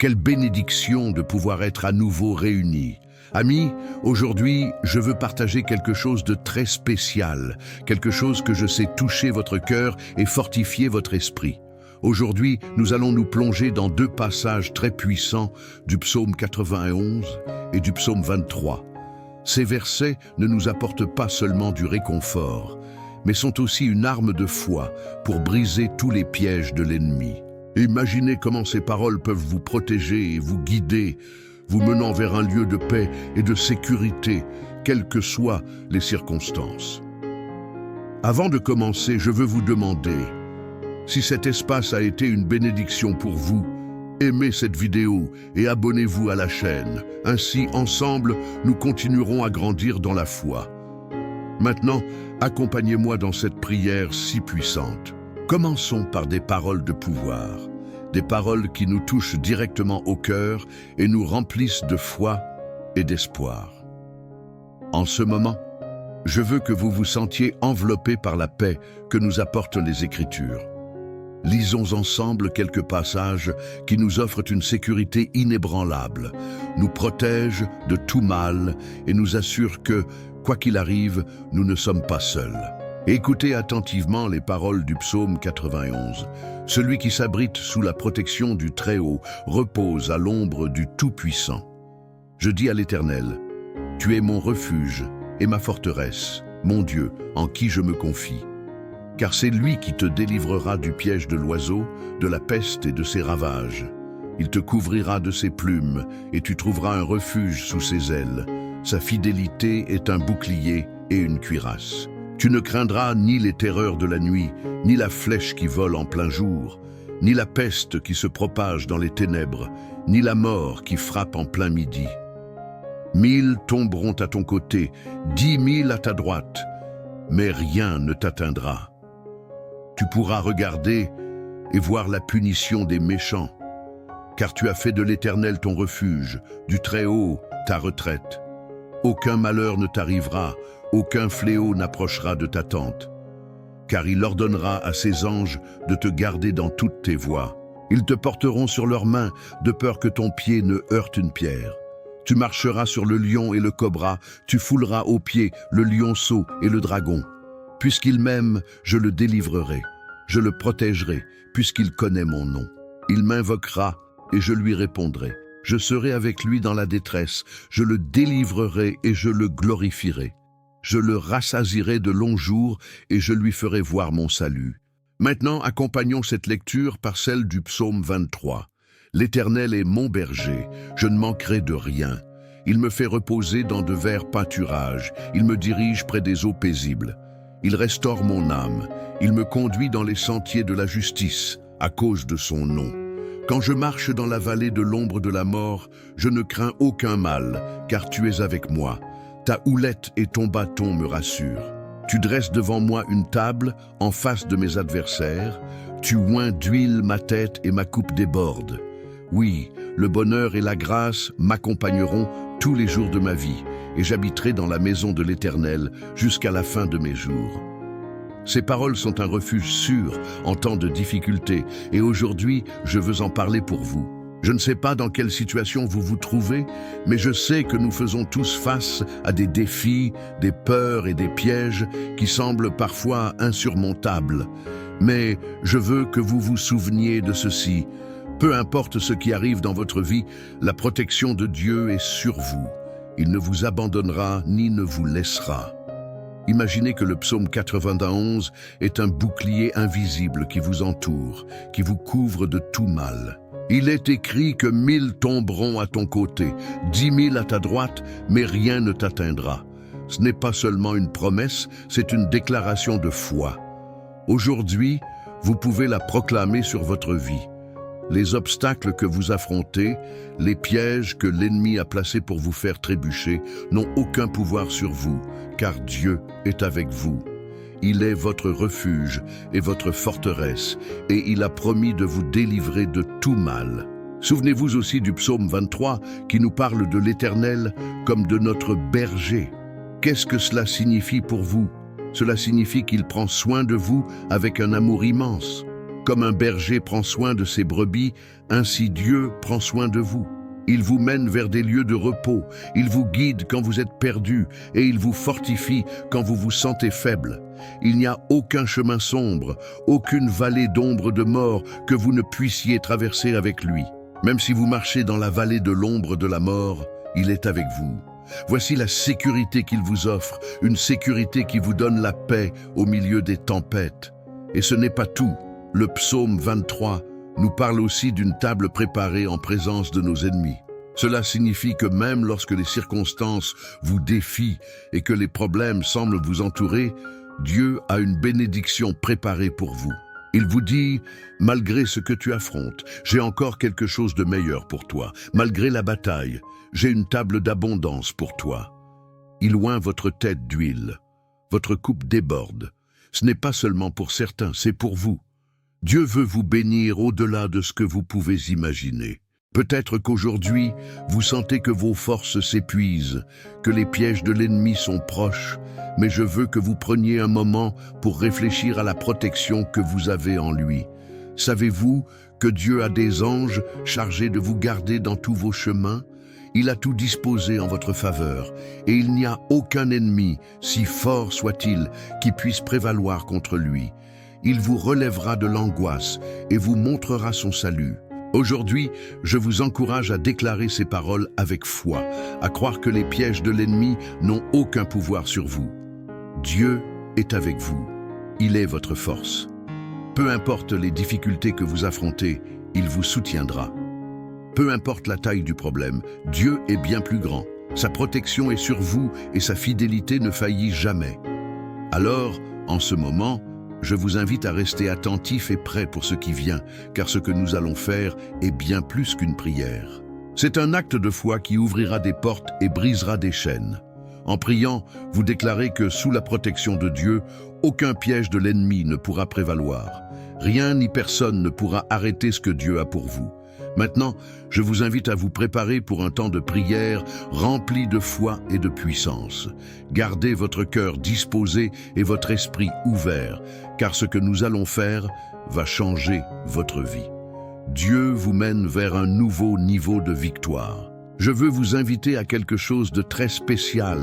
Quelle bénédiction de pouvoir être à nouveau réunis. Amis, aujourd'hui, je veux partager quelque chose de très spécial, quelque chose que je sais toucher votre cœur et fortifier votre esprit. Aujourd'hui, nous allons nous plonger dans deux passages très puissants du psaume 91 et du psaume 23. Ces versets ne nous apportent pas seulement du réconfort, mais sont aussi une arme de foi pour briser tous les pièges de l'ennemi. Imaginez comment ces paroles peuvent vous protéger et vous guider, vous menant vers un lieu de paix et de sécurité, quelles que soient les circonstances. Avant de commencer, je veux vous demander si cet espace a été une bénédiction pour vous. Aimez cette vidéo et abonnez-vous à la chaîne. Ainsi, ensemble, nous continuerons à grandir dans la foi. Maintenant, accompagnez-moi dans cette prière si puissante. Commençons par des paroles de pouvoir, des paroles qui nous touchent directement au cœur et nous remplissent de foi et d'espoir. En ce moment, je veux que vous vous sentiez enveloppés par la paix que nous apportent les Écritures. Lisons ensemble quelques passages qui nous offrent une sécurité inébranlable, nous protègent de tout mal et nous assurent que, quoi qu'il arrive, nous ne sommes pas seuls. Écoutez attentivement les paroles du psaume 91. Celui qui s'abrite sous la protection du Très-Haut repose à l'ombre du Tout-Puissant. Je dis à l'Éternel, tu es mon refuge et ma forteresse, mon Dieu, en qui je me confie. Car c'est lui qui te délivrera du piège de l'oiseau, de la peste et de ses ravages. Il te couvrira de ses plumes, et tu trouveras un refuge sous ses ailes. Sa fidélité est un bouclier et une cuirasse. Tu ne craindras ni les terreurs de la nuit, ni la flèche qui vole en plein jour, ni la peste qui se propage dans les ténèbres, ni la mort qui frappe en plein midi. 1000 tomberont à ton côté, 10 000 à ta droite, mais rien ne t'atteindra. Tu pourras regarder et voir la punition des méchants, car tu as fait de l'Éternel ton refuge, du Très-Haut ta retraite. Aucun malheur ne t'arrivera, aucun fléau n'approchera de ta tente, car il ordonnera à ses anges de te garder dans toutes tes voies. Ils te porteront sur leurs mains, de peur que ton pied ne heurte une pierre. Tu marcheras sur le lion et le cobra, tu fouleras aux pieds le lionceau et le dragon. Puisqu'il m'aime, je le délivrerai, je le protégerai, puisqu'il connaît mon nom. Il m'invoquera et je lui répondrai. Je serai avec lui dans la détresse, je le délivrerai et je le glorifierai. Je le rassasierai de longs jours et je lui ferai voir mon salut. Maintenant, accompagnons cette lecture par celle du psaume 23. L'Éternel est mon berger, je ne manquerai de rien. Il me fait reposer dans de verts pâturages, il me dirige près des eaux paisibles. Il restaure mon âme, il me conduit dans les sentiers de la justice, à cause de son nom. Quand je marche dans la vallée de l'ombre de la mort, je ne crains aucun mal, car tu es avec moi. Ta houlette et ton bâton me rassurent. Tu dresses devant moi une table en face de mes adversaires. Tu oins d'huile ma tête et ma coupe déborde. Oui, le bonheur et la grâce m'accompagneront tous les jours de ma vie, et j'habiterai dans la maison de l'Éternel jusqu'à la fin de mes jours. Ces paroles sont un refuge sûr en temps de difficulté, et aujourd'hui, je veux en parler pour vous. Je ne sais pas dans quelle situation vous vous trouvez, mais je sais que nous faisons tous face à des défis, des peurs et des pièges qui semblent parfois insurmontables. Mais je veux que vous vous souveniez de ceci. Peu importe ce qui arrive dans votre vie, la protection de Dieu est sur vous. Il ne vous abandonnera ni ne vous laissera. Imaginez que le psaume 91 est un bouclier invisible qui vous entoure, qui vous couvre de tout mal. Il est écrit que 1000 tomberont à ton côté, 10 000 à ta droite, mais rien ne t'atteindra. Ce n'est pas seulement une promesse, c'est une déclaration de foi. Aujourd'hui, vous pouvez la proclamer sur votre vie. Les obstacles que vous affrontez, les pièges que l'ennemi a placés pour vous faire trébucher, n'ont aucun pouvoir sur vous, car Dieu est avec vous. Il est votre refuge et votre forteresse, et il a promis de vous délivrer de tout mal. Souvenez-vous aussi du psaume 23 qui nous parle de l'Éternel comme de notre berger. Qu'est-ce que cela signifie pour vous? Cela signifie qu'il prend soin de vous avec un amour immense. Comme un berger prend soin de ses brebis, ainsi Dieu prend soin de vous. Il vous mène vers des lieux de repos, il vous guide quand vous êtes perdu et il vous fortifie quand vous vous sentez faible. Il n'y a aucun chemin sombre, aucune vallée d'ombre de mort que vous ne puissiez traverser avec lui. Même si vous marchez dans la vallée de l'ombre de la mort, il est avec vous. Voici la sécurité qu'il vous offre, une sécurité qui vous donne la paix au milieu des tempêtes. Et ce n'est pas tout. Le psaume 23 nous parle aussi d'une table préparée en présence de nos ennemis. Cela signifie que même lorsque les circonstances vous défient et que les problèmes semblent vous entourer, Dieu a une bénédiction préparée pour vous. Il vous dit, malgré ce que tu affrontes, j'ai encore quelque chose de meilleur pour toi. Malgré la bataille, j'ai une table d'abondance pour toi. Il oint votre tête d'huile. Votre coupe déborde. Ce n'est pas seulement pour certains, c'est pour vous. Dieu veut vous bénir au-delà de ce que vous pouvez imaginer. Peut-être qu'aujourd'hui, vous sentez que vos forces s'épuisent, que les pièges de l'ennemi sont proches, mais je veux que vous preniez un moment pour réfléchir à la protection que vous avez en lui. Savez-vous que Dieu a des anges chargés de vous garder dans tous vos chemins? Il a tout disposé en votre faveur, et il n'y a aucun ennemi, si fort soit-il, qui puisse prévaloir contre lui. Il vous relèvera de l'angoisse et vous montrera son salut. Aujourd'hui, je vous encourage à déclarer ces paroles avec foi, à croire que les pièges de l'ennemi n'ont aucun pouvoir sur vous. Dieu est avec vous. Il est votre force. Peu importe les difficultés que vous affrontez, il vous soutiendra. Peu importe la taille du problème, Dieu est bien plus grand. Sa protection est sur vous et sa fidélité ne faillit jamais. Alors, en ce moment, je vous invite à rester attentif et prêt pour ce qui vient, car ce que nous allons faire est bien plus qu'une prière. C'est un acte de foi qui ouvrira des portes et brisera des chaînes. En priant, vous déclarez que sous la protection de Dieu, aucun piège de l'ennemi ne pourra prévaloir. Rien ni personne ne pourra arrêter ce que Dieu a pour vous. Maintenant, je vous invite à vous préparer pour un temps de prière rempli de foi et de puissance. Gardez votre cœur disposé et votre esprit ouvert, car ce que nous allons faire va changer votre vie. Dieu vous mène vers un nouveau niveau de victoire. Je veux vous inviter à quelque chose de très spécial,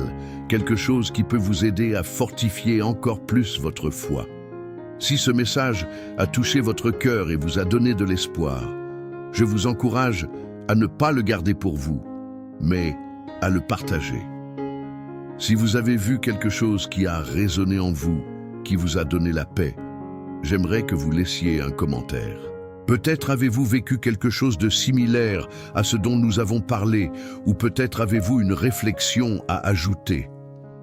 quelque chose qui peut vous aider à fortifier encore plus votre foi. Si ce message a touché votre cœur et vous a donné de l'espoir, je vous encourage à ne pas le garder pour vous, mais à le partager. Si vous avez vu quelque chose qui a résonné en vous, qui vous a donné la paix, j'aimerais que vous laissiez un commentaire. Peut-être avez-vous vécu quelque chose de similaire à ce dont nous avons parlé, ou peut-être avez-vous une réflexion à ajouter.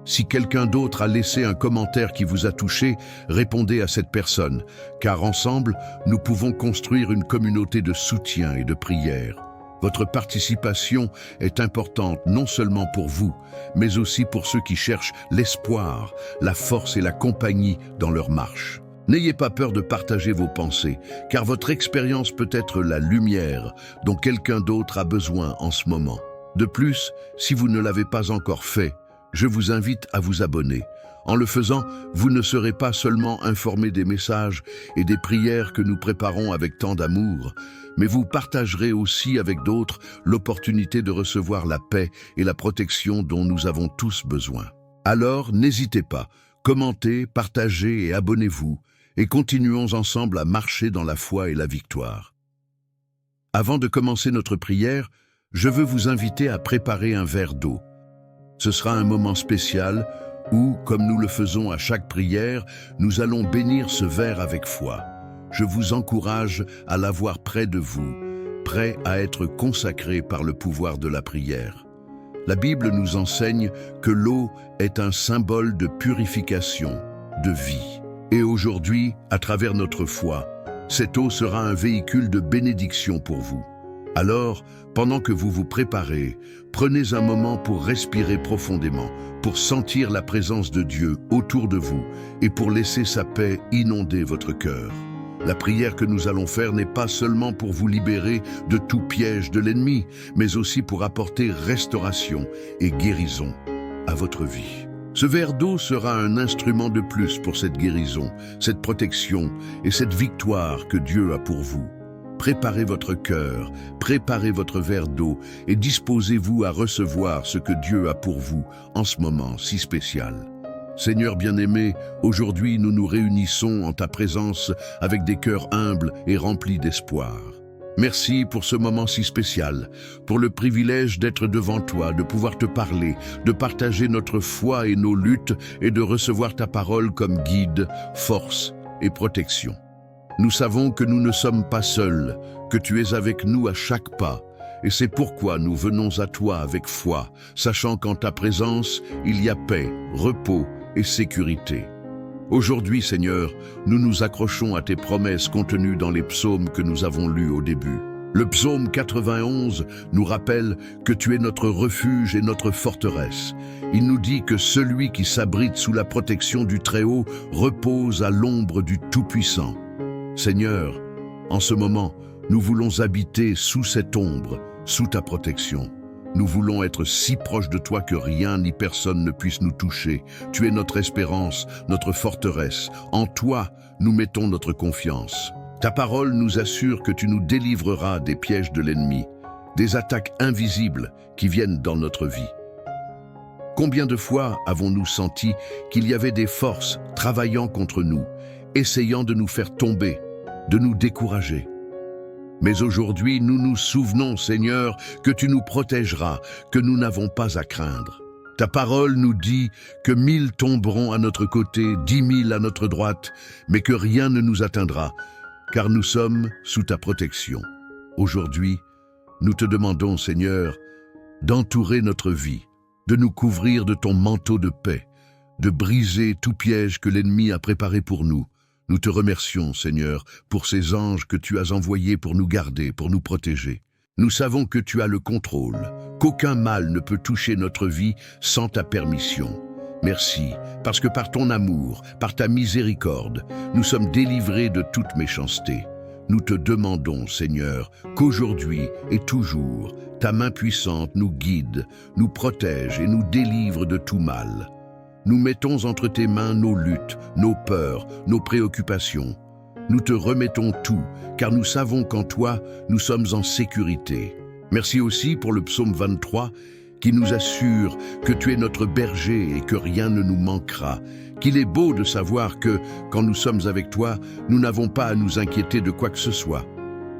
Si quelqu'un d'autre a laissé un commentaire qui vous a touché, répondez à cette personne, car ensemble, nous pouvons construire une communauté de soutien et de prière. Votre participation est importante non seulement pour vous, mais aussi pour ceux qui cherchent l'espoir, la force et la compagnie dans leur marche. N'ayez pas peur de partager vos pensées, car votre expérience peut être la lumière dont quelqu'un d'autre a besoin en ce moment. De plus, si vous ne l'avez pas encore fait, je vous invite à vous abonner. En le faisant, vous ne serez pas seulement informé des messages et des prières que nous préparons avec tant d'amour, mais vous partagerez aussi avec d'autres l'opportunité de recevoir la paix et la protection dont nous avons tous besoin. Alors, n'hésitez pas, commentez, partagez et abonnez-vous, et continuons ensemble à marcher dans la foi et la victoire. Avant de commencer notre prière, je veux vous inviter à préparer un verre d'eau. Ce sera un moment spécial où, comme nous le faisons à chaque prière, nous allons bénir ce verre avec foi. Je vous encourage à l'avoir près de vous, prêt à être consacré par le pouvoir de la prière. La Bible nous enseigne que l'eau est un symbole de purification, de vie. Et aujourd'hui, à travers notre foi, cette eau sera un véhicule de bénédiction pour vous. Alors, pendant que vous vous préparez, prenez un moment pour respirer profondément, pour sentir la présence de Dieu autour de vous et pour laisser sa paix inonder votre cœur. La prière que nous allons faire n'est pas seulement pour vous libérer de tout piège de l'ennemi, mais aussi pour apporter restauration et guérison à votre vie. Ce verre d'eau sera un instrument de plus pour cette guérison, cette protection et cette victoire que Dieu a pour vous. Préparez votre cœur, préparez votre verre d'eau et disposez-vous à recevoir ce que Dieu a pour vous en ce moment si spécial. Seigneur bien-aimé, aujourd'hui nous nous réunissons en ta présence avec des cœurs humbles et remplis d'espoir. Merci pour ce moment si spécial, pour le privilège d'être devant toi, de pouvoir te parler, de partager notre foi et nos luttes et de recevoir ta parole comme guide, force et protection. Nous savons que nous ne sommes pas seuls, que tu es avec nous à chaque pas, et c'est pourquoi nous venons à toi avec foi, sachant qu'en ta présence, il y a paix, repos et sécurité. Aujourd'hui, Seigneur, nous nous accrochons à tes promesses contenues dans les psaumes que nous avons lus au début. Le psaume 91 nous rappelle que tu es notre refuge et notre forteresse. Il nous dit que celui qui s'abrite sous la protection du Très-Haut repose à l'ombre du Tout-Puissant. Seigneur, en ce moment, nous voulons habiter sous cette ombre, sous ta protection. Nous voulons être si proches de toi que rien ni personne ne puisse nous toucher. Tu es notre espérance, notre forteresse. En toi, nous mettons notre confiance. Ta parole nous assure que tu nous délivreras des pièges de l'ennemi, des attaques invisibles qui viennent dans notre vie. Combien de fois avons-nous senti qu'il y avait des forces travaillant contre nous, essayant de nous faire tomber, de nous décourager? Mais aujourd'hui, nous nous souvenons, Seigneur, que tu nous protégeras, que nous n'avons pas à craindre. Ta parole nous dit que 1000 tomberont à notre côté, 10 000 à notre droite, mais que rien ne nous atteindra, car nous sommes sous ta protection. Aujourd'hui, nous te demandons, Seigneur, d'entourer notre vie, de nous couvrir de ton manteau de paix, de briser tout piège que l'ennemi a préparé pour nous. Nous te remercions, Seigneur, pour ces anges que tu as envoyés pour nous garder, pour nous protéger. Nous savons que tu as le contrôle, qu'aucun mal ne peut toucher notre vie sans ta permission. Merci, parce que par ton amour, par ta miséricorde, nous sommes délivrés de toute méchanceté. Nous te demandons, Seigneur, qu'aujourd'hui et toujours, ta main puissante nous guide, nous protège et nous délivre de tout mal. Nous mettons entre tes mains nos luttes, nos peurs, nos préoccupations. Nous te remettons tout, car nous savons qu'en toi, nous sommes en sécurité. Merci aussi pour le psaume 23, qui nous assure que tu es notre berger et que rien ne nous manquera, qu'il est beau de savoir que, quand nous sommes avec toi, nous n'avons pas à nous inquiéter de quoi que ce soit.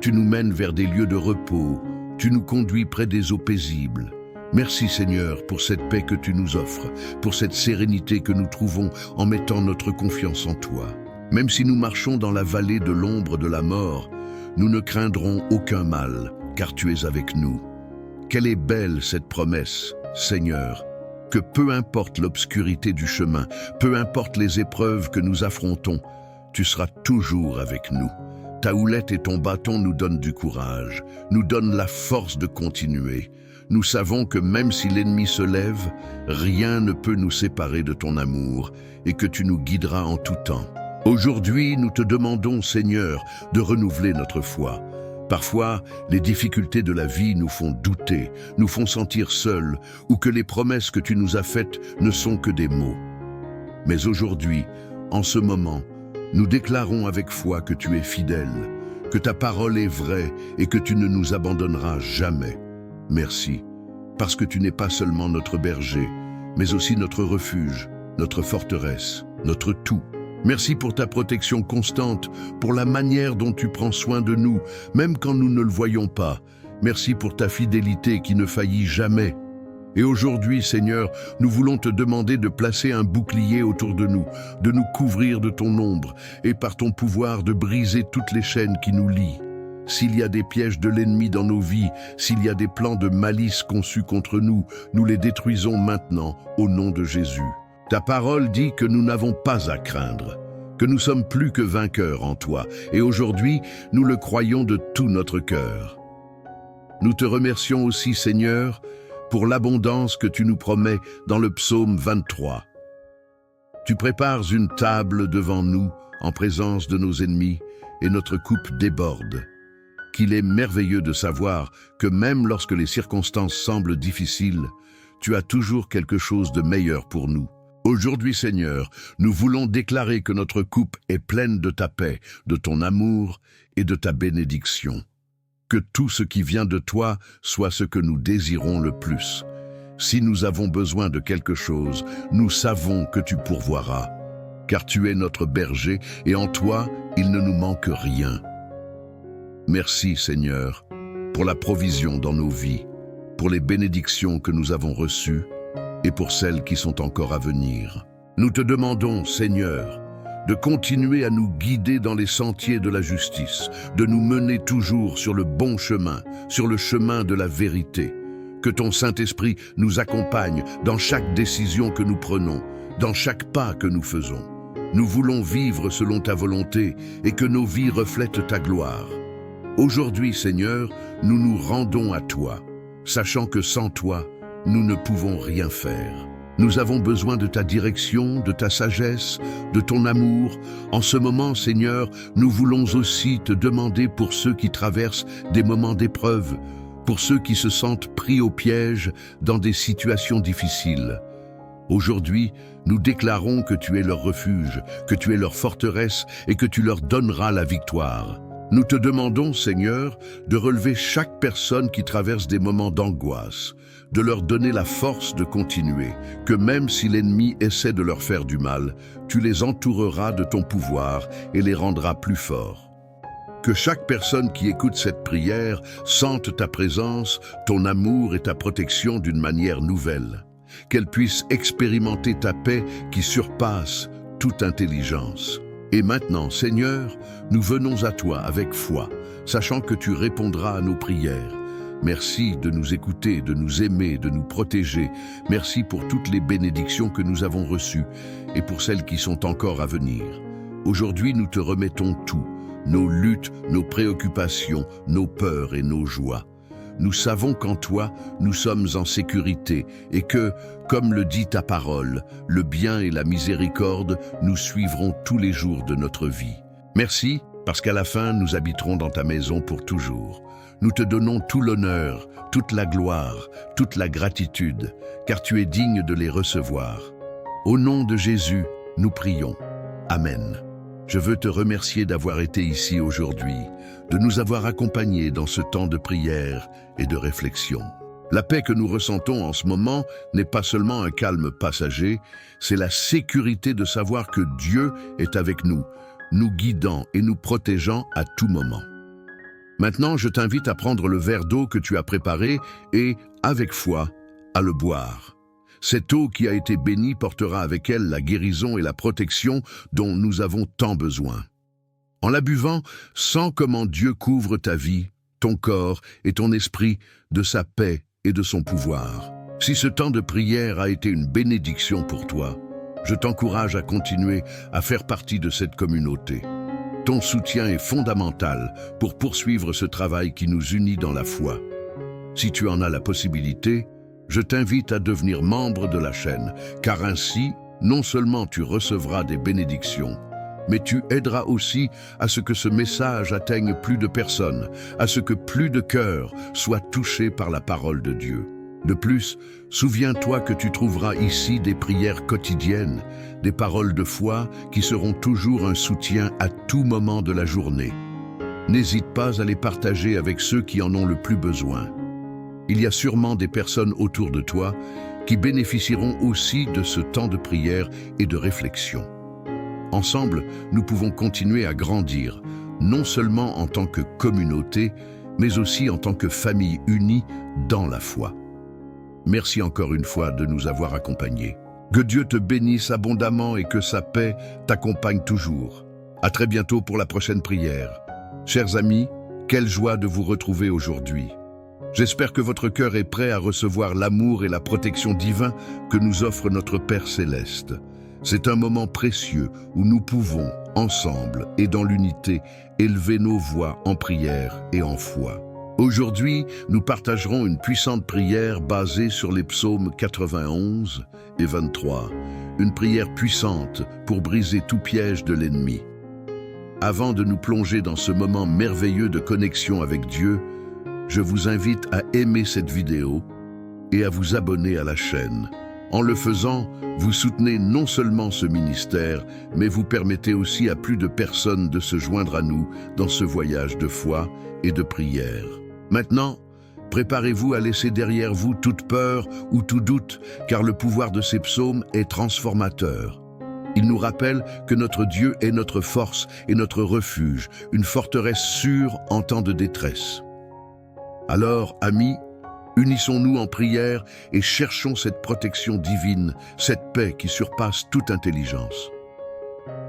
Tu nous mènes vers des lieux de repos, tu nous conduis près des eaux paisibles. Merci Seigneur pour cette paix que tu nous offres, pour cette sérénité que nous trouvons en mettant notre confiance en toi. Même si nous marchons dans la vallée de l'ombre de la mort, nous ne craindrons aucun mal, car tu es avec nous. Quelle est belle cette promesse, Seigneur, que peu importe l'obscurité du chemin, peu importe les épreuves que nous affrontons, tu seras toujours avec nous. Ta houlette et ton bâton nous donnent du courage, nous donnent la force de continuer. Nous savons que même si l'ennemi se lève, rien ne peut nous séparer de ton amour et que tu nous guideras en tout temps. Aujourd'hui, nous te demandons, Seigneur, de renouveler notre foi. Parfois, les difficultés de la vie nous font douter, nous font sentir seuls ou que les promesses que tu nous as faites ne sont que des mots. Mais aujourd'hui, en ce moment, nous déclarons avec foi que tu es fidèle, que ta parole est vraie et que tu ne nous abandonneras jamais. Merci, parce que tu n'es pas seulement notre berger, mais aussi notre refuge, notre forteresse, notre tout. Merci pour ta protection constante, pour la manière dont tu prends soin de nous, même quand nous ne le voyons pas. Merci pour ta fidélité qui ne faillit jamais. Et aujourd'hui, Seigneur, nous voulons te demander de placer un bouclier autour de nous couvrir de ton ombre et par ton pouvoir de briser toutes les chaînes qui nous lient. S'il y a des pièges de l'ennemi dans nos vies, s'il y a des plans de malice conçus contre nous, nous les détruisons maintenant au nom de Jésus. Ta parole dit que nous n'avons pas à craindre, que nous sommes plus que vainqueurs en toi, et aujourd'hui, nous le croyons de tout notre cœur. Nous te remercions aussi, Seigneur, pour l'abondance que tu nous promets dans le psaume 23. Tu prépares une table devant nous en présence de nos ennemis, et notre coupe déborde. Qu'il est merveilleux de savoir que même lorsque les circonstances semblent difficiles, tu as toujours quelque chose de meilleur pour nous. Aujourd'hui, Seigneur, nous voulons déclarer que notre coupe est pleine de ta paix, de ton amour et de ta bénédiction. Que tout ce qui vient de toi soit ce que nous désirons le plus. Si nous avons besoin de quelque chose, nous savons que tu pourvoiras, car tu es notre berger et en toi, il ne nous manque rien. Merci, Seigneur, pour la provision dans nos vies, pour les bénédictions que nous avons reçues et pour celles qui sont encore à venir. Nous te demandons, Seigneur, de continuer à nous guider dans les sentiers de la justice, de nous mener toujours sur le bon chemin, sur le chemin de la vérité. Que ton Saint-Esprit nous accompagne dans chaque décision que nous prenons, dans chaque pas que nous faisons. Nous voulons vivre selon ta volonté et que nos vies reflètent ta gloire. Aujourd'hui, Seigneur, nous nous rendons à toi, sachant que sans toi, nous ne pouvons rien faire. Nous avons besoin de ta direction, de ta sagesse, de ton amour. En ce moment, Seigneur, nous voulons aussi te demander pour ceux qui traversent des moments d'épreuve, pour ceux qui se sentent pris au piège dans des situations difficiles. Aujourd'hui, nous déclarons que tu es leur refuge, que tu es leur forteresse et que tu leur donneras la victoire. Nous te demandons, Seigneur, de relever chaque personne qui traverse des moments d'angoisse, de leur donner la force de continuer, que même si l'ennemi essaie de leur faire du mal, tu les entoureras de ton pouvoir et les rendras plus forts. Que chaque personne qui écoute cette prière sente ta présence, ton amour et ta protection d'une manière nouvelle. Qu'elle puisse expérimenter ta paix qui surpasse toute intelligence. Et maintenant, Seigneur, nous venons à toi avec foi, sachant que tu répondras à nos prières. Merci de nous écouter, de nous aimer, de nous protéger. Merci pour toutes les bénédictions que nous avons reçues et pour celles qui sont encore à venir. Aujourd'hui, nous te remettons tout, nos luttes, nos préoccupations, nos peurs et nos joies. Nous savons qu'en toi, nous sommes en sécurité et que, comme le dit ta parole, le bien et la miséricorde nous suivront tous les jours de notre vie. Merci, parce qu'à la fin, nous habiterons dans ta maison pour toujours. Nous te donnons tout l'honneur, toute la gloire, toute la gratitude, car tu es digne de les recevoir. Au nom de Jésus, nous prions. Amen. Je veux te remercier d'avoir été ici aujourd'hui, de nous avoir accompagnés dans ce temps de prière et de réflexion. La paix que nous ressentons en ce moment n'est pas seulement un calme passager, c'est la sécurité de savoir que Dieu est avec nous, nous guidant et nous protégeant à tout moment. Maintenant, je t'invite à prendre le verre d'eau que tu as préparé et, avec foi, à le boire. Cette eau qui a été bénie portera avec elle la guérison et la protection dont nous avons tant besoin. En la buvant, sens comment Dieu couvre ta vie, ton corps et ton esprit de sa paix et de son pouvoir. Si ce temps de prière a été une bénédiction pour toi, je t'encourage à continuer à faire partie de cette communauté. Ton soutien est fondamental pour poursuivre ce travail qui nous unit dans la foi. Si tu en as la possibilité, je t'invite à devenir membre de la chaîne, car ainsi, non seulement tu recevras des bénédictions, mais tu aideras aussi à ce que ce message atteigne plus de personnes, à ce que plus de cœurs soient touchés par la parole de Dieu. De plus, souviens-toi que tu trouveras ici des prières quotidiennes, des paroles de foi qui seront toujours un soutien à tout moment de la journée. N'hésite pas à les partager avec ceux qui en ont le plus besoin. Il y a sûrement des personnes autour de toi qui bénéficieront aussi de ce temps de prière et de réflexion. Ensemble, nous pouvons continuer à grandir, non seulement en tant que communauté, mais aussi en tant que famille unie dans la foi. Merci encore une fois de nous avoir accompagnés. Que Dieu te bénisse abondamment et que sa paix t'accompagne toujours. À très bientôt pour la prochaine prière. Chers amis, quelle joie de vous retrouver aujourd'hui. J'espère que votre cœur est prêt à recevoir l'amour et la protection divine que nous offre notre Père Céleste. C'est un moment précieux où nous pouvons, ensemble et dans l'unité, élever nos voix en prière et en foi. Aujourd'hui, nous partagerons une puissante prière basée sur les psaumes 91 et 23, une prière puissante pour briser tout piège de l'ennemi. Avant de nous plonger dans ce moment merveilleux de connexion avec Dieu, je vous invite à aimer cette vidéo et à vous abonner à la chaîne. En le faisant, vous soutenez non seulement ce ministère, mais vous permettez aussi à plus de personnes de se joindre à nous dans ce voyage de foi et de prière. Maintenant, préparez-vous à laisser derrière vous toute peur ou tout doute, car le pouvoir de ces psaumes est transformateur. Il nous rappelle que notre Dieu est notre force et notre refuge, une forteresse sûre en temps de détresse. Alors, amis, unissons-nous en prière et cherchons cette protection divine, cette paix qui surpasse toute intelligence.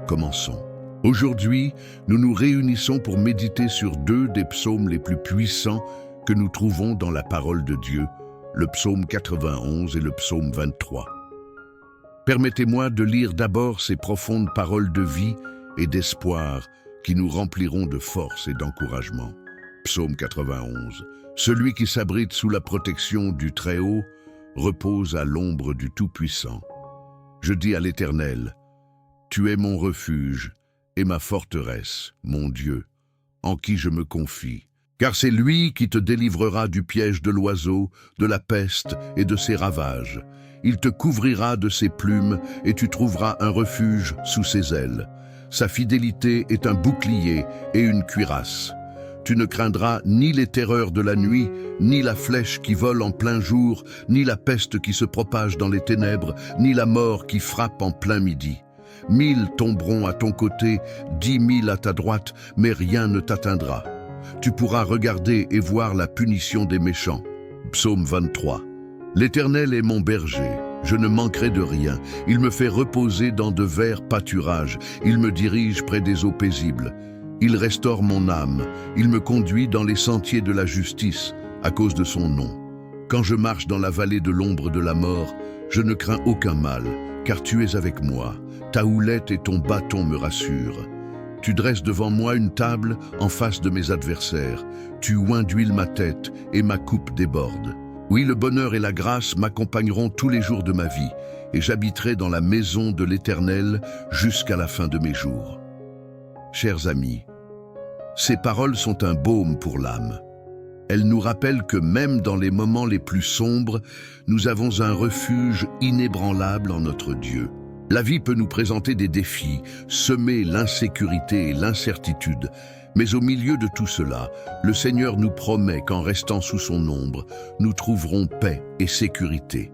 Commençons. Aujourd'hui, nous nous réunissons pour méditer sur deux des psaumes les plus puissants que nous trouvons dans la parole de Dieu, le psaume 91 et le psaume 23. Permettez-moi de lire d'abord ces profondes paroles de vie et d'espoir qui nous rempliront de force et d'encouragement. Psaume 91. Celui qui s'abrite sous la protection du Très-Haut repose à l'ombre du Tout-Puissant. Je dis à l'Éternel, tu es mon refuge et ma forteresse, mon Dieu, en qui je me confie. Car c'est lui qui te délivrera du piège de l'oiseau, de la peste et de ses ravages. Il te couvrira de ses plumes et tu trouveras un refuge sous ses ailes. Sa fidélité est un bouclier et une cuirasse. Tu ne craindras ni les terreurs de la nuit, ni la flèche qui vole en plein jour, ni la peste qui se propage dans les ténèbres, ni la mort qui frappe en plein midi. 1000 tomberont à ton côté, 10 000 à ta droite, mais rien ne t'atteindra. Tu pourras regarder et voir la punition des méchants. Psaume 23. L'Éternel est mon berger, je ne manquerai de rien. Il me fait reposer dans de verts pâturages, il me dirige près des eaux paisibles. Il restaure mon âme, il me conduit dans les sentiers de la justice, à cause de son nom. Quand je marche dans la vallée de l'ombre de la mort, je ne crains aucun mal, car tu es avec moi. Ta houlette et ton bâton me rassurent. Tu dresses devant moi une table en face de mes adversaires. Tu oins d'huile ma tête et ma coupe déborde. Oui, le bonheur et la grâce m'accompagneront tous les jours de ma vie, et j'habiterai dans la maison de l'Éternel jusqu'à la fin de mes jours. Chers amis, ces paroles sont un baume pour l'âme. Elles nous rappellent que même dans les moments les plus sombres, nous avons un refuge inébranlable en notre Dieu. La vie peut nous présenter des défis, semer l'insécurité et l'incertitude, mais au milieu de tout cela, le Seigneur nous promet qu'en restant sous son ombre, nous trouverons paix et sécurité.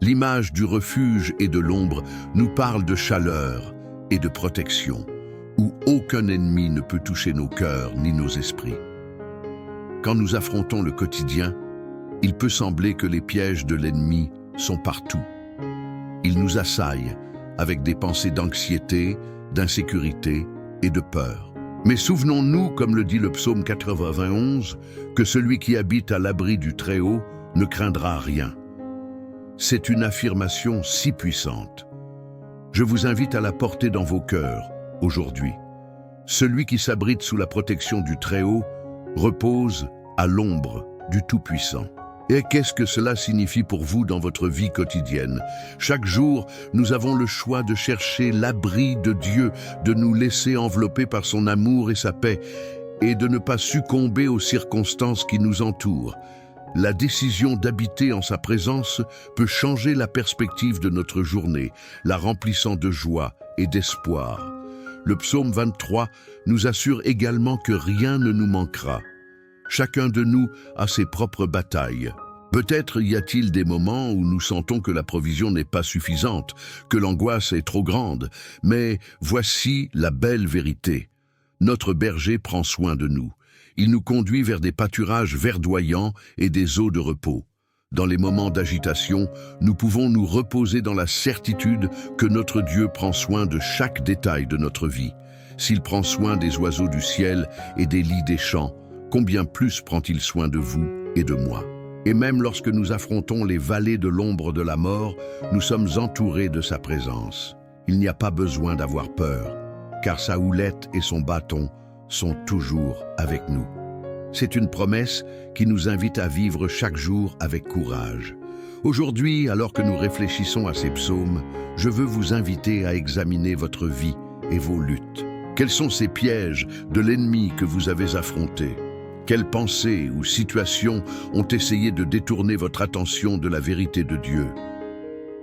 L'image du refuge et de l'ombre nous parle de chaleur et de protection, où aucun ennemi ne peut toucher nos cœurs ni nos esprits. Quand nous affrontons le quotidien, il peut sembler que les pièges de l'ennemi sont partout. Il nous assaille avec des pensées d'anxiété, d'insécurité et de peur. Mais souvenons-nous, comme le dit le psaume 91, que celui qui habite à l'abri du Très-Haut ne craindra rien. C'est une affirmation si puissante. Je vous invite à la porter dans vos cœurs aujourd'hui. Celui qui s'abrite sous la protection du Très-Haut repose à l'ombre du Tout-Puissant. Et qu'est-ce que cela signifie pour vous dans votre vie quotidienne? Chaque jour, nous avons le choix de chercher l'abri de Dieu, de nous laisser envelopper par son amour et sa paix, et de ne pas succomber aux circonstances qui nous entourent. La décision d'habiter en sa présence peut changer la perspective de notre journée, la remplissant de joie et d'espoir. Le psaume 23 nous assure également que rien ne nous manquera. Chacun de nous a ses propres batailles. Peut-être y a-t-il des moments où nous sentons que la provision n'est pas suffisante, que l'angoisse est trop grande, mais voici la belle vérité. Notre berger prend soin de nous. Il nous conduit vers des pâturages verdoyants et des eaux de repos. Dans les moments d'agitation, nous pouvons nous reposer dans la certitude que notre Dieu prend soin de chaque détail de notre vie. S'il prend soin des oiseaux du ciel et des lits des champs, combien plus prend-il soin de vous et de moi? Et même lorsque nous affrontons les vallées de l'ombre de la mort, nous sommes entourés de sa présence. Il n'y a pas besoin d'avoir peur, car sa houlette et son bâton sont toujours avec nous. C'est une promesse qui nous invite à vivre chaque jour avec courage. Aujourd'hui, alors que nous réfléchissons à ces psaumes, je veux vous inviter à examiner votre vie et vos luttes. Quels sont ces pièges de l'ennemi que vous avez affrontés? Quelles pensées ou situations ont essayé de détourner votre attention de la vérité de Dieu?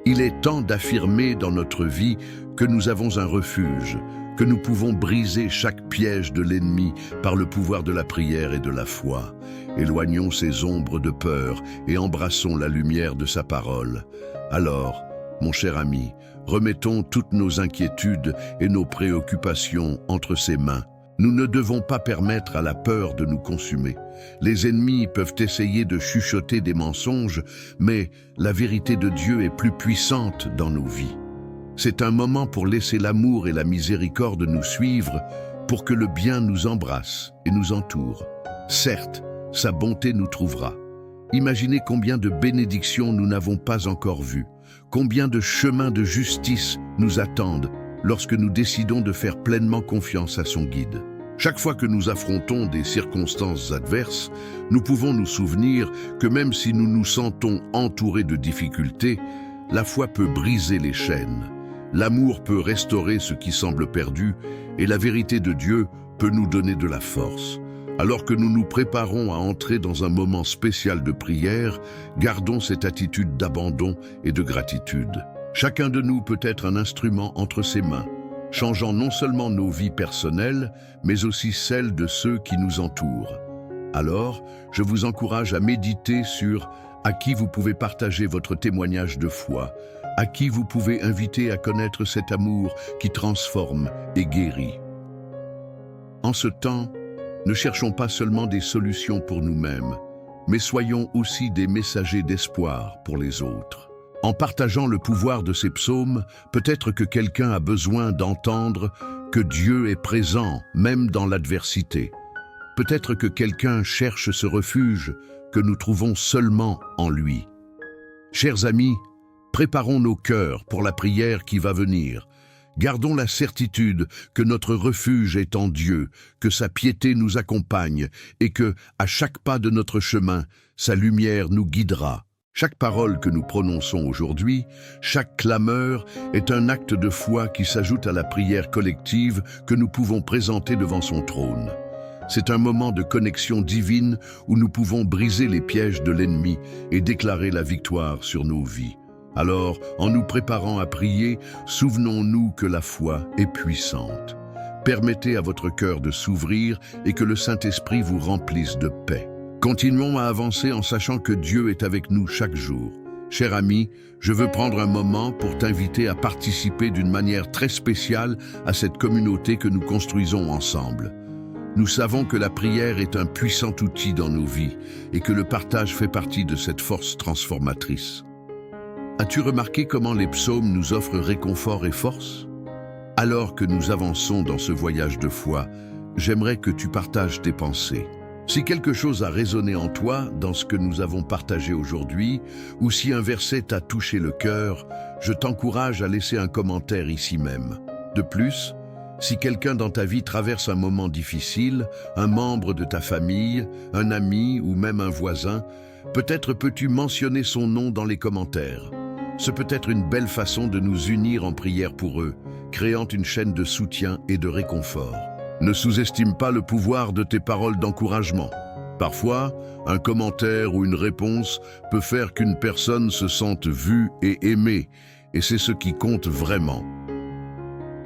Il est temps d'affirmer dans notre vie que nous avons un refuge, que nous pouvons briser chaque piège de l'ennemi par le pouvoir de la prière et de la foi. Éloignons ces ombres de peur et embrassons la lumière de sa parole. Alors, mon cher ami, remettons toutes nos inquiétudes et nos préoccupations entre ses mains. Nous ne devons pas permettre à la peur de nous consumer. Les ennemis peuvent essayer de chuchoter des mensonges, mais la vérité de Dieu est plus puissante dans nos vies. C'est un moment pour laisser l'amour et la miséricorde nous suivre, pour que le bien nous embrasse et nous entoure. Certes, sa bonté nous trouvera. Imaginez combien de bénédictions nous n'avons pas encore vues, combien de chemins de justice nous attendent lorsque nous décidons de faire pleinement confiance à son guide. Chaque fois que nous affrontons des circonstances adverses, nous pouvons nous souvenir que même si nous nous sentons entourés de difficultés, la foi peut briser les chaînes. L'amour peut restaurer ce qui semble perdu et la vérité de Dieu peut nous donner de la force. Alors que nous nous préparons à entrer dans un moment spécial de prière, gardons cette attitude d'abandon et de gratitude. Chacun de nous peut être un instrument entre ses mains, changeant non seulement nos vies personnelles, mais aussi celles de ceux qui nous entourent. Alors, je vous encourage à méditer sur à qui vous pouvez partager votre témoignage de foi, à qui vous pouvez inviter à connaître cet amour qui transforme et guérit. En ce temps, ne cherchons pas seulement des solutions pour nous-mêmes, mais soyons aussi des messagers d'espoir pour les autres. En partageant le pouvoir de ces psaumes, peut-être que quelqu'un a besoin d'entendre que Dieu est présent, même dans l'adversité. Peut-être que quelqu'un cherche ce refuge que nous trouvons seulement en lui. Chers amis, préparons nos cœurs pour la prière qui va venir. Gardons la certitude que notre refuge est en Dieu, que sa piété nous accompagne et que, à chaque pas de notre chemin, sa lumière nous guidera. Chaque parole que nous prononçons aujourd'hui, chaque clameur est un acte de foi qui s'ajoute à la prière collective que nous pouvons présenter devant son trône. C'est un moment de connexion divine où nous pouvons briser les pièges de l'ennemi et déclarer la victoire sur nos vies. Alors, en nous préparant à prier, souvenons-nous que la foi est puissante. Permettez à votre cœur de s'ouvrir et que le Saint-Esprit vous remplisse de paix. Continuons à avancer en sachant que Dieu est avec nous chaque jour. Cher ami, je veux prendre un moment pour t'inviter à participer d'une manière très spéciale à cette communauté que nous construisons ensemble. Nous savons que la prière est un puissant outil dans nos vies et que le partage fait partie de cette force transformatrice. As-tu remarqué comment les psaumes nous offrent réconfort et force? Alors que nous avançons dans ce voyage de foi, j'aimerais que tu partages tes pensées. Si quelque chose a résonné en toi dans ce que nous avons partagé aujourd'hui, ou si un verset t'a touché le cœur, je t'encourage à laisser un commentaire ici même. De plus, si quelqu'un dans ta vie traverse un moment difficile, un membre de ta famille, un ami ou même un voisin, peut-être peux-tu mentionner son nom dans les commentaires. Ce peut être une belle façon de nous unir en prière pour eux, créant une chaîne de soutien et de réconfort. Ne sous-estime pas le pouvoir de tes paroles d'encouragement. Parfois, un commentaire ou une réponse peut faire qu'une personne se sente vue et aimée, et c'est ce qui compte vraiment.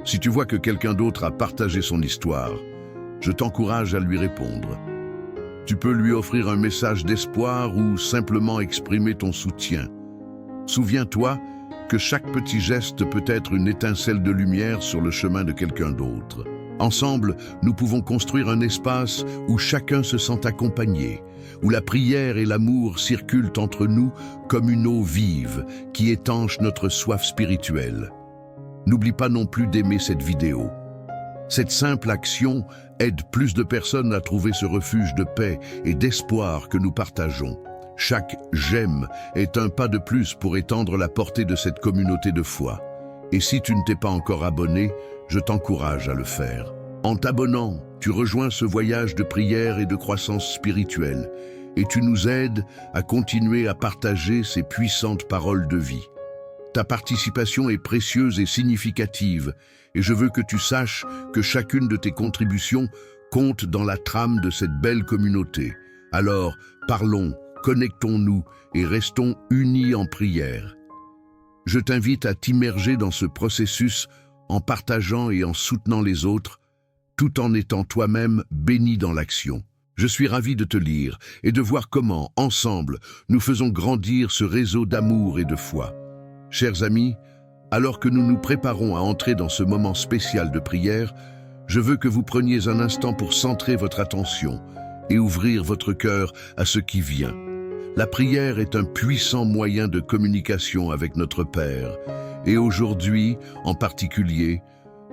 Si tu vois que quelqu'un d'autre a partagé son histoire, je t'encourage à lui répondre. Tu peux lui offrir un message d'espoir ou simplement exprimer ton soutien. Souviens-toi que chaque petit geste peut être une étincelle de lumière sur le chemin de quelqu'un d'autre. Ensemble, nous pouvons construire un espace où chacun se sent accompagné, où la prière et l'amour circulent entre nous comme une eau vive qui étanche notre soif spirituelle. N'oublie pas non plus d'aimer cette vidéo. Cette simple action aide plus de personnes à trouver ce refuge de paix et d'espoir que nous partageons. Chaque « j'aime » est un pas de plus pour étendre la portée de cette communauté de foi. Et si tu ne t'es pas encore abonné, je t'encourage à le faire. En t'abonnant, tu rejoins ce voyage de prière et de croissance spirituelle, et tu nous aides à continuer à partager ces puissantes paroles de vie. Ta participation est précieuse et significative, et je veux que tu saches que chacune de tes contributions compte dans la trame de cette belle communauté. Alors, parlons, connectons-nous et restons unis en prière. Je t'invite à t'immerger dans ce processus en partageant et en soutenant les autres, tout en étant toi-même béni dans l'action. Je suis ravi de te lire et de voir comment, ensemble, nous faisons grandir ce réseau d'amour et de foi. Chers amis, alors que nous nous préparons à entrer dans ce moment spécial de prière, je veux que vous preniez un instant pour centrer votre attention et ouvrir votre cœur à ce qui vient. La prière est un puissant moyen de communication avec notre Père. Et aujourd'hui, en particulier,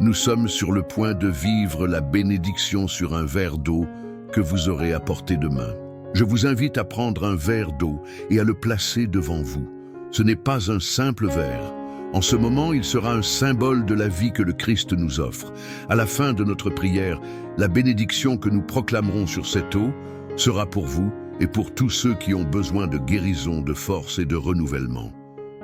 nous sommes sur le point de vivre la bénédiction sur un verre d'eau que vous aurez à portée de main. Je vous invite à prendre un verre d'eau et à le placer devant vous. Ce n'est pas un simple verre. En ce moment, il sera un symbole de la vie que le Christ nous offre. À la fin de notre prière, la bénédiction que nous proclamerons sur cette eau sera pour vous et pour tous ceux qui ont besoin de guérison, de force et de renouvellement.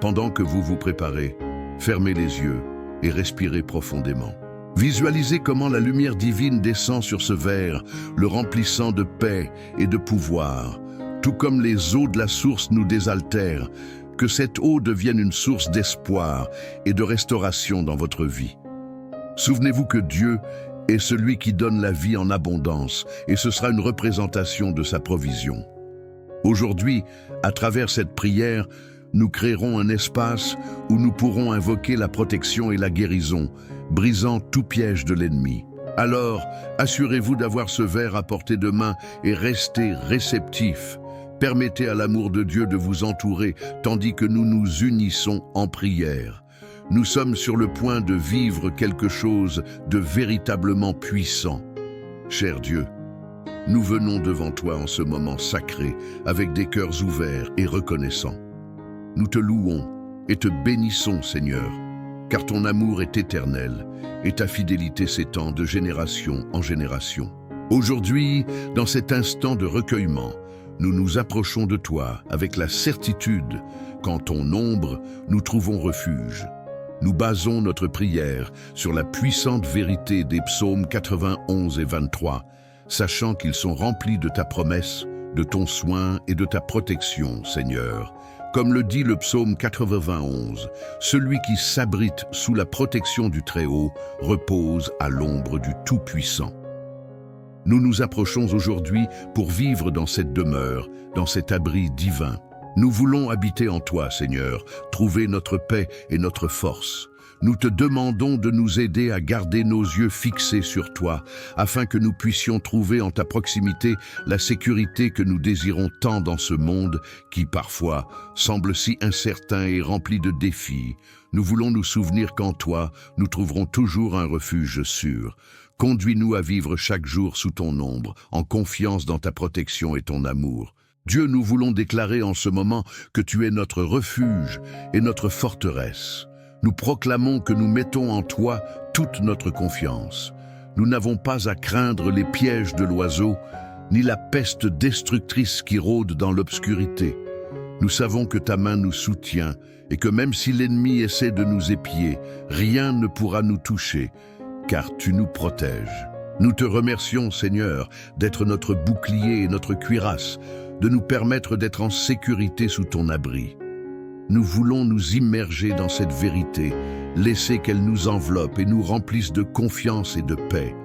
Pendant que vous vous préparez, fermez les yeux et respirez profondément. Visualisez comment la lumière divine descend sur ce verre, le remplissant de paix et de pouvoir. Tout comme les eaux de la source nous désaltèrent, que cette eau devienne une source d'espoir et de restauration dans votre vie. Souvenez-vous que Dieu est celui qui donne la vie en abondance, et ce sera une représentation de sa provision. Aujourd'hui, à travers cette prière, nous créerons un espace où nous pourrons invoquer la protection et la guérison, brisant tout piège de l'ennemi. Alors, assurez-vous d'avoir ce verre à portée de main et restez réceptifs. Permettez à l'amour de Dieu de vous entourer tandis que nous nous unissons en prière. Nous sommes sur le point de vivre quelque chose de véritablement puissant. Cher Dieu, nous venons devant toi en ce moment sacré avec des cœurs ouverts et reconnaissants. Nous te louons et te bénissons, Seigneur, car ton amour est éternel et ta fidélité s'étend de génération en génération. Aujourd'hui, dans cet instant de recueillement, nous nous approchons de toi avec la certitude qu'en ton ombre, nous trouvons refuge. Nous basons notre prière sur la puissante vérité des psaumes 91 et 23, sachant qu'ils sont remplis de ta promesse, de ton soin et de ta protection, Seigneur. Comme le dit le psaume 91, celui qui s'abrite sous la protection du Très-Haut repose à l'ombre du Tout-Puissant. Nous nous approchons aujourd'hui pour vivre dans cette demeure, dans cet abri divin. Nous voulons habiter en toi, Seigneur, trouver notre paix et notre force. Nous te demandons de nous aider à garder nos yeux fixés sur toi, afin que nous puissions trouver en ta proximité la sécurité que nous désirons tant dans ce monde qui, parfois, semble si incertain et rempli de défis. Nous voulons nous souvenir qu'en toi, nous trouverons toujours un refuge sûr. Conduis-nous à vivre chaque jour sous ton ombre, en confiance dans ta protection et ton amour. Dieu, nous voulons déclarer en ce moment que tu es notre refuge et notre forteresse. Nous proclamons que nous mettons en toi toute notre confiance. Nous n'avons pas à craindre les pièges de l'oiseau, ni la peste destructrice qui rôde dans l'obscurité. Nous savons que ta main nous soutient et que même si l'ennemi essaie de nous épier, rien ne pourra nous toucher, car tu nous protèges. Nous te remercions, Seigneur, d'être notre bouclier et notre cuirasse, de nous permettre d'être en sécurité sous ton abri. Nous voulons nous immerger dans cette vérité, laisser qu'elle nous enveloppe et nous remplisse de confiance et de paix.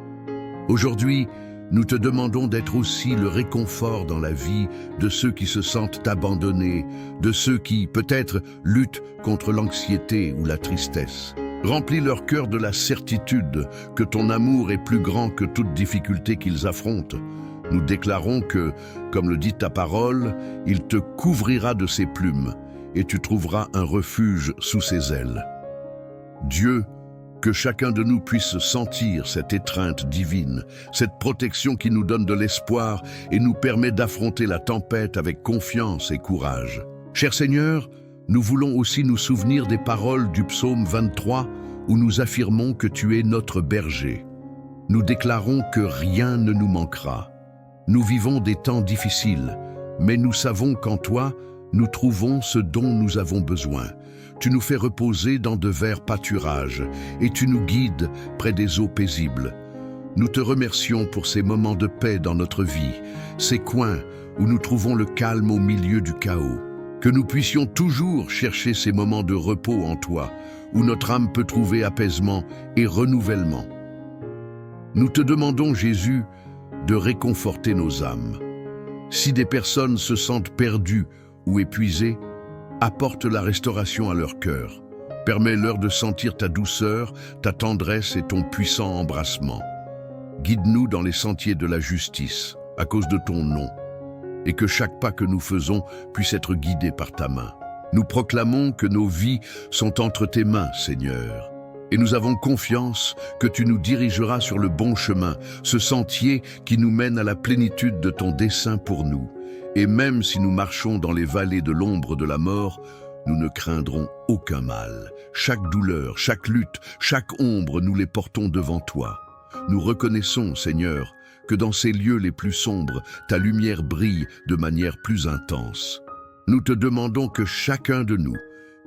Aujourd'hui, nous te demandons d'être aussi le réconfort dans la vie de ceux qui se sentent abandonnés, de ceux qui, peut-être, luttent contre l'anxiété ou la tristesse. Remplis leur cœur de la certitude que ton amour est plus grand que toute difficulté qu'ils affrontent. Nous déclarons que, comme le dit ta parole, il te couvrira de ses plumes et tu trouveras un refuge sous ses ailes. Dieu, que chacun de nous puisse sentir cette étreinte divine, cette protection qui nous donne de l'espoir et nous permet d'affronter la tempête avec confiance et courage. Cher Seigneur, nous voulons aussi nous souvenir des paroles du psaume 23 où nous affirmons que tu es notre berger. Nous déclarons que rien ne nous manquera. Nous vivons des temps difficiles, mais nous savons qu'en toi, nous trouvons ce dont nous avons besoin. Tu nous fais reposer dans de verts pâturages et tu nous guides près des eaux paisibles. Nous te remercions pour ces moments de paix dans notre vie, ces coins où nous trouvons le calme au milieu du chaos. Que nous puissions toujours chercher ces moments de repos en toi, où notre âme peut trouver apaisement et renouvellement. Nous te demandons, Jésus, de réconforter nos âmes. Si des personnes se sentent perdues ou épuisées, apporte la restauration à leur cœur. Permets-leur de sentir ta douceur, ta tendresse et ton puissant embrassement. Guide-nous dans les sentiers de la justice, à cause de ton nom, et que chaque pas que nous faisons puisse être guidé par ta main. Nous proclamons que nos vies sont entre tes mains, Seigneur, et nous avons confiance que tu nous dirigeras sur le bon chemin, ce sentier qui nous mène à la plénitude de ton dessein pour nous. Et même si nous marchons dans les vallées de l'ombre de la mort, nous ne craindrons aucun mal. Chaque douleur, chaque lutte, chaque ombre, nous les portons devant toi. Nous reconnaissons, Seigneur, que dans ces lieux les plus sombres, ta lumière brille de manière plus intense. Nous te demandons que chacun de nous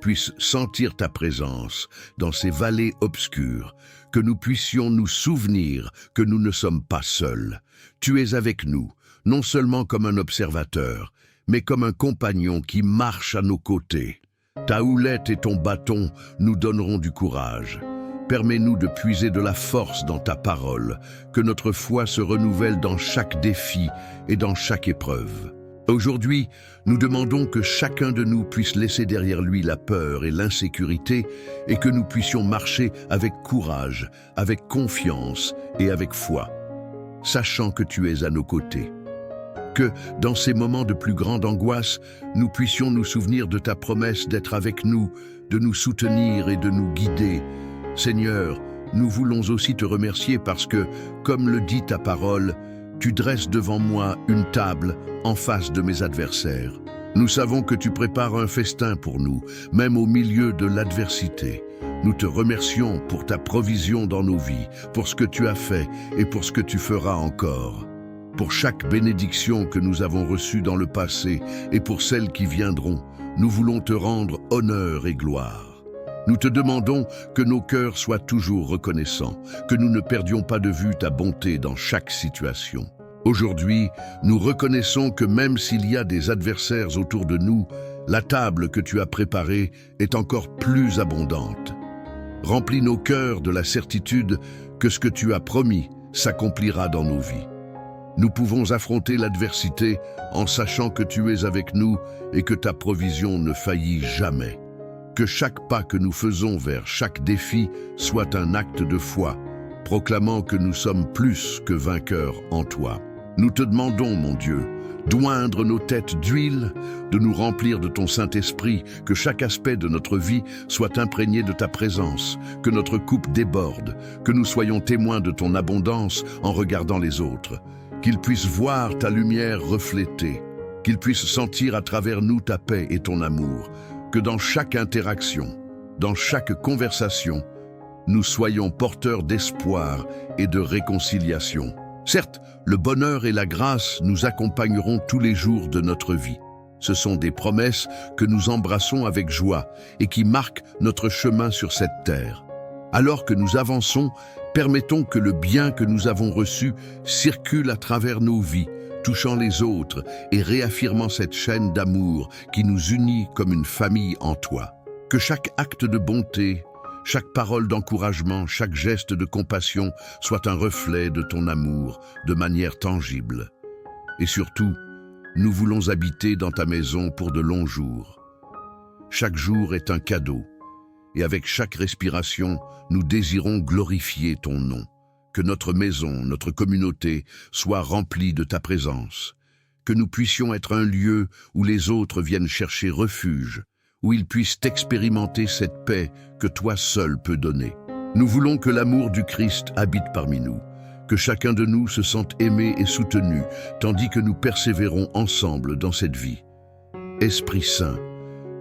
puisse sentir ta présence dans ces vallées obscures, que nous puissions nous souvenir que nous ne sommes pas seuls. Tu es avec nous, non seulement comme un observateur, mais comme un compagnon qui marche à nos côtés. Ta houlette et ton bâton nous donneront du courage. Permets-nous de puiser de la force dans ta parole, que notre foi se renouvelle dans chaque défi et dans chaque épreuve. Aujourd'hui, nous demandons que chacun de nous puisse laisser derrière lui la peur et l'insécurité et que nous puissions marcher avec courage, avec confiance et avec foi, sachant que tu es à nos côtés. Que, dans ces moments de plus grande angoisse, nous puissions nous souvenir de ta promesse d'être avec nous, de nous soutenir et de nous guider. Seigneur, nous voulons aussi te remercier parce que, comme le dit ta parole, tu dresses devant moi une table en face de mes adversaires. Nous savons que tu prépares un festin pour nous, même au milieu de l'adversité. Nous te remercions pour ta provision dans nos vies, pour ce que tu as fait et pour ce que tu feras encore. Pour chaque bénédiction que nous avons reçue dans le passé et pour celles qui viendront, nous voulons te rendre honneur et gloire. Nous te demandons que nos cœurs soient toujours reconnaissants, que nous ne perdions pas de vue ta bonté dans chaque situation. Aujourd'hui, nous reconnaissons que même s'il y a des adversaires autour de nous, la table que tu as préparée est encore plus abondante. Remplis nos cœurs de la certitude que ce que tu as promis s'accomplira dans nos vies. Nous pouvons affronter l'adversité en sachant que tu es avec nous et que ta provision ne faillit jamais. Que chaque pas que nous faisons vers chaque défi soit un acte de foi, proclamant que nous sommes plus que vainqueurs en toi. Nous te demandons, mon Dieu, d'oindre nos têtes d'huile, de nous remplir de ton Saint-Esprit, que chaque aspect de notre vie soit imprégné de ta présence, que notre coupe déborde, que nous soyons témoins de ton abondance en regardant les autres, qu'ils puissent voir ta lumière reflétée, qu'ils puissent sentir à travers nous ta paix et ton amour, que dans chaque interaction, dans chaque conversation, nous soyons porteurs d'espoir et de réconciliation. Certes, le bonheur et la grâce nous accompagneront tous les jours de notre vie. Ce sont des promesses que nous embrassons avec joie et qui marquent notre chemin sur cette terre. Alors que nous avançons, permettons que le bien que nous avons reçu circule à travers nos vies, touchant les autres et réaffirmant cette chaîne d'amour qui nous unit comme une famille en toi. Que chaque acte de bonté, chaque parole d'encouragement, chaque geste de compassion soit un reflet de ton amour de manière tangible. Et surtout, nous voulons habiter dans ta maison pour de longs jours. Chaque jour est un cadeau, et avec chaque respiration, nous désirons glorifier ton nom. Que notre maison, notre communauté soit remplie de ta présence. Que nous puissions être un lieu où les autres viennent chercher refuge, où ils puissent expérimenter cette paix que toi seul peux donner. Nous voulons que l'amour du Christ habite parmi nous, que chacun de nous se sente aimé et soutenu, tandis que nous persévérons ensemble dans cette vie. Esprit Saint,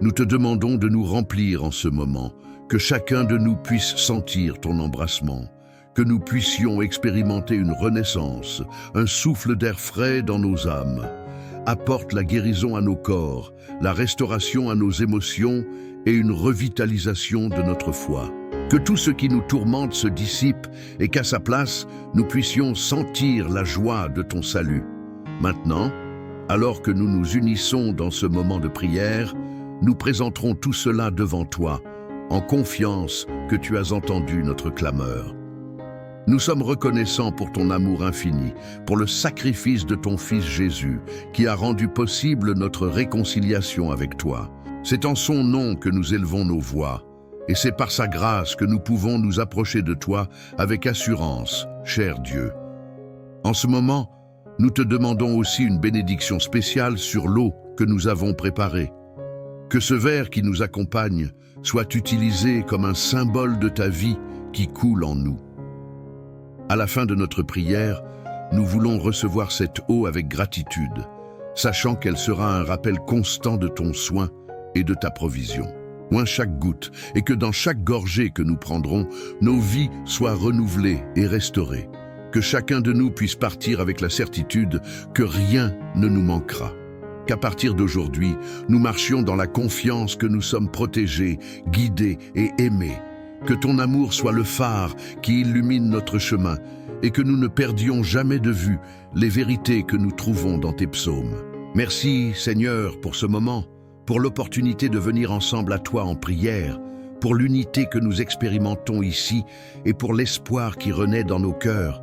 nous te demandons de nous remplir en ce moment, que chacun de nous puisse sentir ton embrassement, que nous puissions expérimenter une renaissance, un souffle d'air frais dans nos âmes. Apporte la guérison à nos corps, la restauration à nos émotions et une revitalisation de notre foi. Que tout ce qui nous tourmente se dissipe et qu'à sa place, nous puissions sentir la joie de ton salut. Maintenant, alors que nous nous unissons dans ce moment de prière, nous présenterons tout cela devant toi, en confiance que tu as entendu notre clameur. Nous sommes reconnaissants pour ton amour infini, pour le sacrifice de ton Fils Jésus, qui a rendu possible notre réconciliation avec toi. C'est en son nom que nous élevons nos voix, et c'est par sa grâce que nous pouvons nous approcher de toi avec assurance, cher Dieu. En ce moment, nous te demandons aussi une bénédiction spéciale sur l'eau que nous avons préparée. Que ce verre qui nous accompagne soit utilisé comme un symbole de ta vie qui coule en nous. À la fin de notre prière, nous voulons recevoir cette eau avec gratitude, sachant qu'elle sera un rappel constant de ton soin et de ta provision. Moins chaque goutte, et que dans chaque gorgée que nous prendrons, nos vies soient renouvelées et restaurées. Que chacun de nous puisse partir avec la certitude que rien ne nous manquera. Qu'à partir d'aujourd'hui, nous marchions dans la confiance que nous sommes protégés, guidés et aimés. Que ton amour soit le phare qui illumine notre chemin et que nous ne perdions jamais de vue les vérités que nous trouvons dans tes psaumes. Merci Seigneur pour ce moment, pour l'opportunité de venir ensemble à toi en prière, pour l'unité que nous expérimentons ici et pour l'espoir qui renaît dans nos cœurs.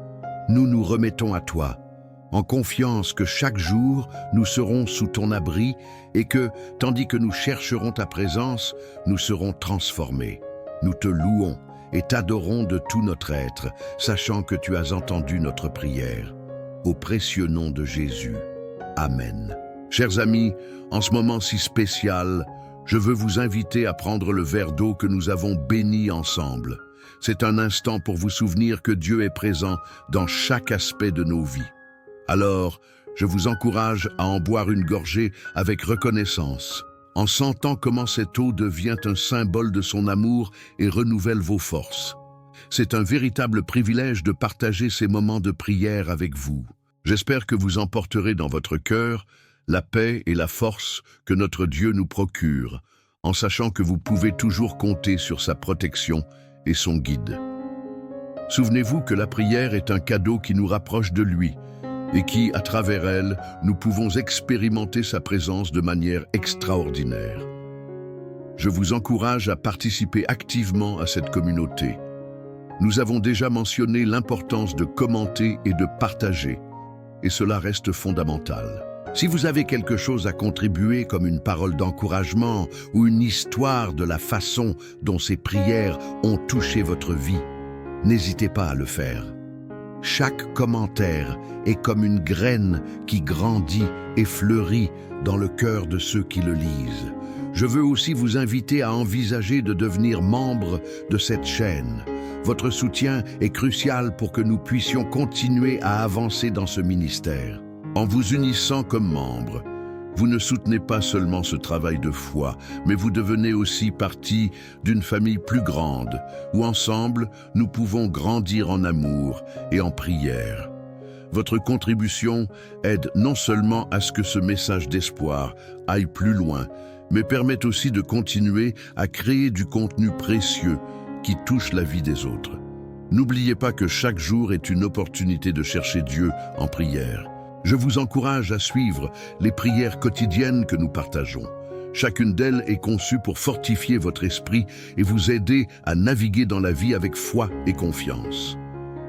Nous nous remettons à toi, en confiance que chaque jour nous serons sous ton abri et que, tandis que nous chercherons ta présence, nous serons transformés. Nous te louons et t'adorons de tout notre être, sachant que tu as entendu notre prière. Au précieux nom de Jésus. Amen. Chers amis, en ce moment si spécial, je veux vous inviter à prendre le verre d'eau que nous avons béni ensemble. C'est un instant pour vous souvenir que Dieu est présent dans chaque aspect de nos vies. Alors, je vous encourage à en boire une gorgée avec reconnaissance, en sentant comment cette eau devient un symbole de son amour et renouvelle vos forces. C'est un véritable privilège de partager ces moments de prière avec vous. J'espère que vous emporterez dans votre cœur la paix et la force que notre Dieu nous procure, en sachant que vous pouvez toujours compter sur sa protection et son guide. Souvenez-vous que la prière est un cadeau qui nous rapproche de lui, et qui, à travers elle, nous pouvons expérimenter sa présence de manière extraordinaire. Je vous encourage à participer activement à cette communauté. Nous avons déjà mentionné l'importance de commenter et de partager, et cela reste fondamental. Si vous avez quelque chose à contribuer comme une parole d'encouragement ou une histoire de la façon dont ces prières ont touché votre vie, n'hésitez pas à le faire. Chaque commentaire est comme une graine qui grandit et fleurit dans le cœur de ceux qui le lisent. Je veux aussi vous inviter à envisager de devenir membre de cette chaîne. Votre soutien est crucial pour que nous puissions continuer à avancer dans ce ministère. En vous unissant comme membre, vous ne soutenez pas seulement ce travail de foi, mais vous devenez aussi partie d'une famille plus grande, où ensemble, nous pouvons grandir en amour et en prière. Votre contribution aide non seulement à ce que ce message d'espoir aille plus loin, mais permet aussi de continuer à créer du contenu précieux qui touche la vie des autres. N'oubliez pas que chaque jour est une opportunité de chercher Dieu en prière. Je vous encourage à suivre les prières quotidiennes que nous partageons. Chacune d'elles est conçue pour fortifier votre esprit et vous aider à naviguer dans la vie avec foi et confiance.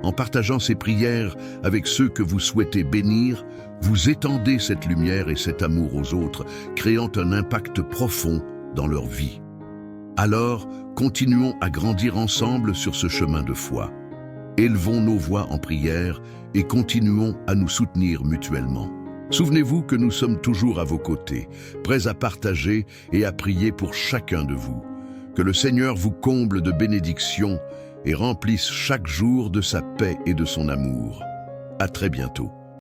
En partageant ces prières avec ceux que vous souhaitez bénir, vous étendez cette lumière et cet amour aux autres, créant un impact profond dans leur vie. Alors, continuons à grandir ensemble sur ce chemin de foi. Élevons nos voix en prière et continuons à nous soutenir mutuellement. Souvenez-vous que nous sommes toujours à vos côtés, prêts à partager et à prier pour chacun de vous. Que le Seigneur vous comble de bénédictions et remplisse chaque jour de sa paix et de son amour. À très bientôt.